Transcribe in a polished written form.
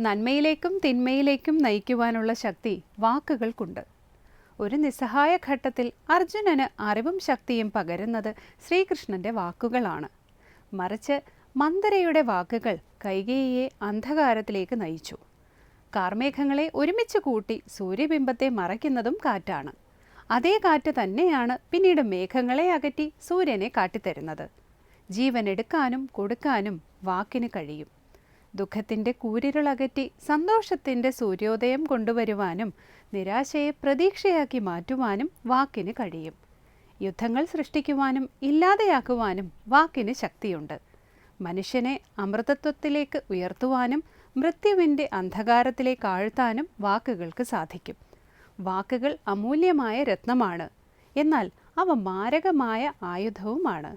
നന്മയിലേക്കും തിന്മയിലേക്കും നയിക്കുവാനുള്ള ശക്തി വാക്കുകൾക്കുണ്ട്. ഒരു നിസ്സഹായ ഘട്ടത്തിൽ അർജുനന് അറിവും ശക്തിയും പകരുന്നത് ശ്രീകൃഷ്ണന്റെ വാക്കുകളാണ്. മറിച്ച് മന്ദരയുടെ വാക്കുകൾ കൈകേയിയെ അന്ധകാരത്തിലേക്ക് നയിച്ചു. കാർമേഘങ്ങളെ ഒരുമിച്ച് കൂട്ടി സൂര്യബിംബത്തെ മറയ്ക്കുന്നതും കാറ്റാണ്. അതേ കാറ്റ് തന്നെയാണ് പിന്നീട് മേഘങ്ങളെ അകറ്റി സൂര്യനെ കാട്ടിത്തരുന്നത്. ജീവൻ എടുക്കാനും കൊടുക്കാനും വാക്കിന് കഴിയും. ദുഃഖത്തിൻ്റെ കൂരിരുളകറ്റി സന്തോഷത്തിൻ്റെ സൂര്യോദയം കൊണ്ടുവരുവാനും നിരാശയെ പ്രതീക്ഷയാക്കി മാറ്റുവാനും വാക്കിന് കഴിയും. യുദ്ധങ്ങൾ സൃഷ്ടിക്കുവാനും ഇല്ലാതെയാക്കുവാനും വാക്കിന് ശക്തിയുണ്ട്. മനുഷ്യനെ അമൃതത്വത്തിലേക്ക് ഉയർത്തുവാനും മൃത്യുവിൻ്റെ അന്ധകാരത്തിലേക്ക് ആഴ്ത്താനും വാക്കുകൾക്ക് സാധിക്കും. വാക്കുകൾ അമൂല്യമായ രത്നമാണ്, എന്നാൽ അവ മാരകമായ ആയുധവുമാണ്.